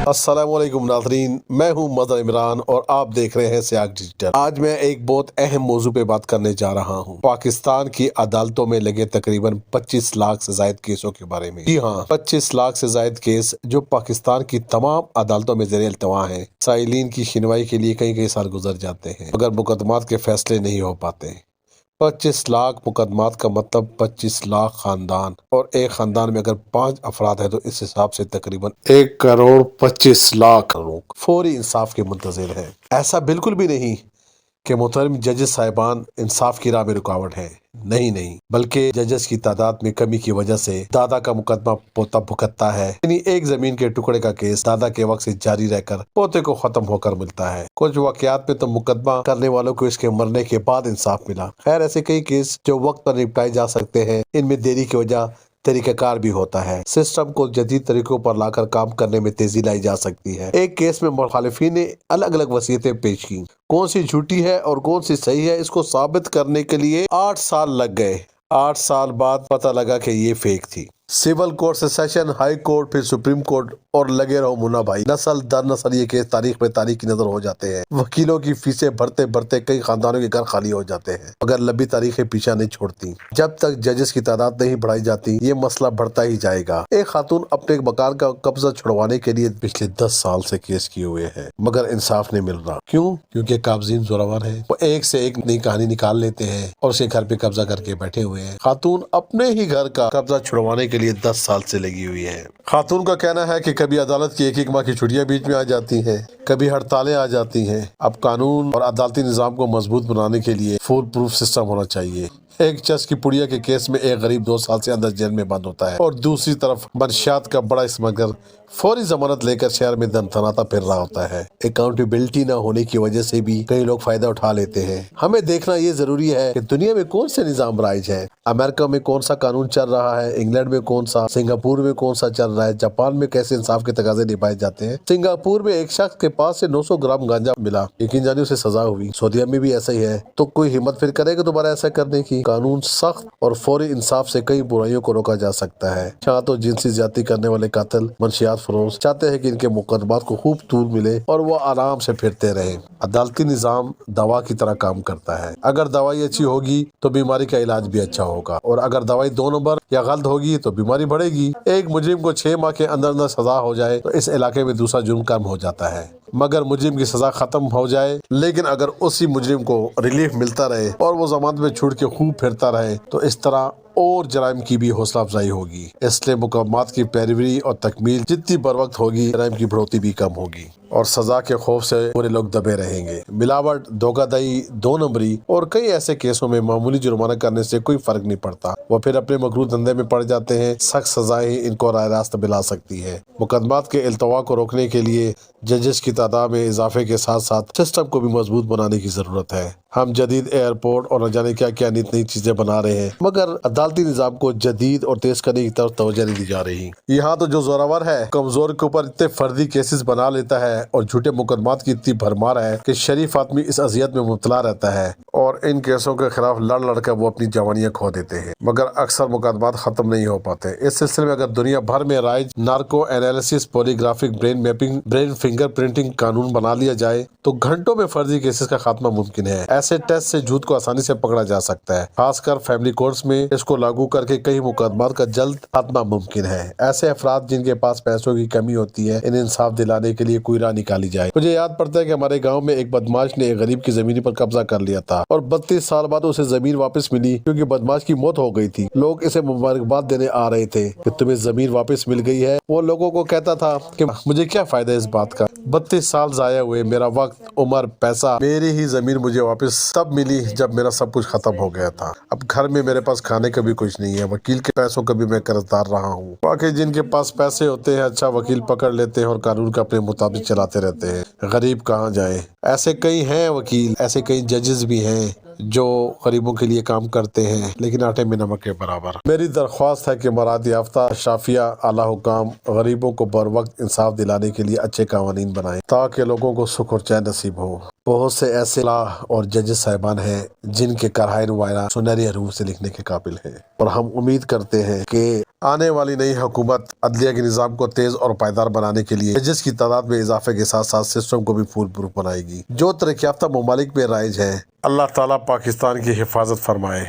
السلام علیکم ناظرین، میں ہوں مظہر عمران اور آپ دیکھ رہے ہیں سیاق ڈیجیٹل۔ آج میں ایک بہت اہم موضوع پہ بات کرنے جا رہا ہوں، پاکستان کی عدالتوں میں لگے تقریباً 25 لاکھ سے زائد کیسوں کے بارے میں۔ جی ہاں، 25 لاکھ سے زائد کیس جو پاکستان کی تمام عدالتوں میں زیر التواء ہیں۔ سائلین کی سنوائی کے لیے کئی سال گزر جاتے ہیں مگر مقدمات کے فیصلے نہیں ہو پاتے۔ 25 لاکھ مقدمات کا مطلب 25 لاکھ خاندان، اور ایک خاندان میں اگر 5 افراد ہیں تو اس حساب سے تقریباً 1,25,00,000 لوگ فوری انصاف کے منتظر ہیں۔ ایسا بالکل بھی نہیں کہ محترم ججز صاحبان انصاف کی راہ میں رکاوٹ ہے، نہیں، بلکہ ججز کی تعداد میں کمی کی وجہ سے دادا کا مقدمہ پوتا بھگتتا ہے، یعنی ایک زمین کے ٹکڑے کا کیس دادا کے وقت سے جاری رہ کر پوتے کو ختم ہو کر ملتا ہے۔ کچھ واقعات میں تو مقدمہ کرنے والوں کو اس کے مرنے کے بعد انصاف ملا۔ خیر، ایسے کئی کیس جو وقت پر نپٹائے جا سکتے ہیں، ان میں دیری کی وجہ طریقہ کار بھی ہوتا ہے۔ سسٹم کو جدید طریقوں پر لا کر کام کرنے میں تیزی لائی جا سکتی ہے۔ ایک کیس میں مخالفین نے الگ وصیتیں پیش کی، کون سی جھوٹی ہے اور کون سی صحیح ہے اس کو ثابت کرنے کے لیے 8 سال لگ گئے۔ 8 سال بعد پتہ لگا کہ یہ فیک تھی۔ سول کورٹ سے سیشن، ہائی کورٹ، پھر سپریم کورٹ، اور لگے رہو منا بھائی، نسل در نسل یہ کیس تاریخ میں تاریخ کی نظر ہو جاتے ہیں۔ وکیلوں کی فیسیں بھرتے کئی خاندانوں کے گھر خالی ہو جاتے ہیں، مگر لمبی تاریخیں پیچھا نہیں چھوڑتی۔ جب تک ججز کی تعداد نہیں بڑھائی جاتی یہ مسئلہ بڑھتا ہی جائے گا۔ ایک خاتون اپنے مکان کا قبضہ چھڑوانے کے لیے پچھلے 10 سال سے کیس کیے ہوئے ہیں مگر انصاف نہیں مل رہا۔ کیوں؟ کیونکہ قابضین زورور ہیں، وہ ایک سے ایک نئی کہانی نکال لیتے ہیں اور اسے گھر پہ قبضہ کر کے بیٹھے ہوئے ہیں۔ خاتون اپنے ہی گھر کا قبضہ چھڑوانے کے لیے 10 سال سے لگی ہوئی ہے۔ خاتون کا کہنا ہے کہ کبھی عدالت کی ایک ماہ کی چھٹیاں بیچ میں آ جاتی ہیں، کبھی ہڑتالیں آ جاتی ہیں۔ اب قانون اور عدالتی نظام کو مضبوط بنانے کے لیے فول پروف سسٹم ہونا چاہیے۔ ایک چس کی پڑیا کے کیس میں ایک غریب 2 سال سے اندر جیل میں بند ہوتا ہے اور دوسری طرف منشیات کا بڑا اسمگلر فوری ضمانت لے کر شہر میں دھناتا پھر رہا ہوتا ہے۔ اکاؤنٹیبلٹی نہ ہونے کی وجہ سے بھی کئی لوگ فائدہ اٹھا لیتے ہیں۔ ہمیں دیکھنا یہ ضروری ہے کہ دنیا میں کون سے نظام رائج ہے، امریکہ میں کون سا قانون چل رہا ہے، انگلینڈ میں کون سا، سنگاپور میں کون سا چل رہا ہے، جاپان میں کیسے انصاف کے تقاضے نبھائے جاتے ہیں۔ سنگاپور میں ایک شخص کے پاس سے 900 گرام گانجا ملا، یقین جانیے اسے سزا ہوئی۔ سعودیہ میں بھی ایسا ہی ہے، تو کوئی ہمت پھر کرے گا دوبارہ ایسا کرنے کی؟ قانون سخت اور فوری انصاف سے کئی برائیوں کو روکا جا سکتا ہے۔ یہاں تو جنسی زیادتی کرنے والے قاتل منشیات فروش چاہتے ہیں کہ ان کے مقدمات کو خوب طول ملے اور وہ آرام سے پھرتے رہیں۔ عدالتی نظام دوا کی طرح کام کرتا ہے، اگر دوائی اچھی ہوگی تو بیماری کا علاج بھی اچھا ہوگا، اور اگر دوائی 2 نمبر یا غلط ہوگی تو بیماری بڑھے گی۔ ایک مجرم کو 6 ماہ کے اندر سزا ہو جائے تو اس علاقے میں دوسرا جرم کم ہو جاتا ہے، مگر مجرم کی سزا ختم ہو جائے لیکن اگر اسی مجرم کو ریلیف ملتا رہے اور وہ ضمانت میں چھوٹ کے خوب پھرتا رہے تو اس طرح اور جرائم کی بھی حوصلہ افزائی ہوگی۔ اس لیے مقدمات کی پیروی اور تکمیل جتنی بر وقت ہوگی، جرائم کی بڑھوتری بھی کم ہوگی اور سزا کے خوف سے پورے لوگ دبے رہیں گے۔ ملاوٹ، دھوکہ دہی، 2 نمبری اور کئی ایسے کیسوں میں معمولی جرمانہ کرنے سے کوئی فرق نہیں پڑتا، وہ پھر اپنے مکروہ دھندے میں پڑ جاتے ہیں۔ سخت سزائیں ان کو راہ راست دلا سکتی ہے۔ مقدمات کے التوا کو روکنے کے لیے ججز کی تعداد میں اضافے کے ساتھ ساتھ سسٹم کو بھی مضبوط بنانے کی ضرورت ہے۔ ہم جدید ایئرپورٹ اور نہ جانے کیا نئی چیزیں بنا رہے ہیں مگر عدالتی نظام کو جدید اور تیز کرنے کی طرف توجہ نہیں دی جا رہی۔ یہاں تو جو زورور ہے کمزور کے اوپر اتنے فردی کیسز بنا لیتا ہے اور جھوٹے مقدمات کی اتنی بھرمار ہے کہ شریف آدمی اس اذیت میں مبتلا رہتا ہے اور ان کیسوں کے خلاف لڑ کر وہ اپنی جوانیاں کھو دیتے ہیں مگر اکثر مقدمات ختم نہیں ہو پاتے۔ اس سلسلے میں اگر دنیا بھر میں رائج narco analysis, polygraphic brain mapping, brain fingerprinting قانون بنا لیا جائے تو گھنٹوں میں فرضی کیسز کا خاتمہ ممکن ہے۔ ایسے ٹیسٹ سے جھوٹ کو آسانی سے پکڑا جا سکتا ہے، خاص کر فیملی کورٹس میں اس کو لاگو کر کے کئی مقدمات کا جلد خاتمہ ممکن ہے۔ ایسے افراد جن کے پاس پیسوں کی کمی ہوتی ہے انہیں انصاف دلانے کے لیے کوئی راہ نکالی جائے۔ مجھے یاد پڑتا ہے کہ ہمارے گاؤں میں ایک بدماش نے ایک غریب کی زمین پر قبضہ کر لیا تھا اور 32 سال بعد اسے زمین واپس ملی کیونکہ بدماش کی موت ہو گئی تھی۔ لوگ اسے مبارکباد دینے آ رہے تھے کہ تمہیں زمین واپس مل گئی ہے۔ وہ لوگوں کو کہتا تھا کہ مجھے کیا فائدہ اس بات کا، 32 سال ضائع ہوئے، میرا وقت، عمر، پیسہ، میری ہی زمین مجھے واپس تب ملی جب میرا سب کچھ ختم ہو گیا تھا۔ اب گھر میں میرے پاس کھانے کا بھی کچھ نہیں ہے، وکیل کے پیسوں کا بھی میں قرض دار رہا ہوں۔ واقعی جن کے پاس پیسے ہوتے ہیں اچھا وکیل پکڑ لیتے ہیں اور قانون کا اپنے مطابق چلاتے رہتے ہیں، غریب کہاں جائے۔ ایسے کئی ہیں وکیل، ایسے کئی ججز بھی ہیں جو غریبوں کے لیے کام کرتے ہیں لیکن آٹے میں نمک کے برابر۔ میری درخواست ہے کہ مراد یافتہ شافیہ اعلیٰ حکام غریبوں کو بر وقت انصاف دلانے کے لیے اچھے قوانین بنائیں تاکہ لوگوں کو سکھ اور چین نصیب ہو۔ بہت سے ایسے لا اور ججز صاحبان ہیں جن کے کرائن وائرہ سنہری حروف سے لکھنے کے قابل ہیں، اور ہم امید کرتے ہیں کہ آنے والی نئی حکومت عدلیہ کے نظام کو تیز اور پائیدار بنانے کے لیے ججز کی تعداد میں اضافے کے ساتھ ساتھ سسٹم کو بھی فول پروف بنائے گی جو ترقی یافتہ ممالک میں رائج ہے۔ اللہ تعالیٰ پاکستان کی حفاظت فرمائے۔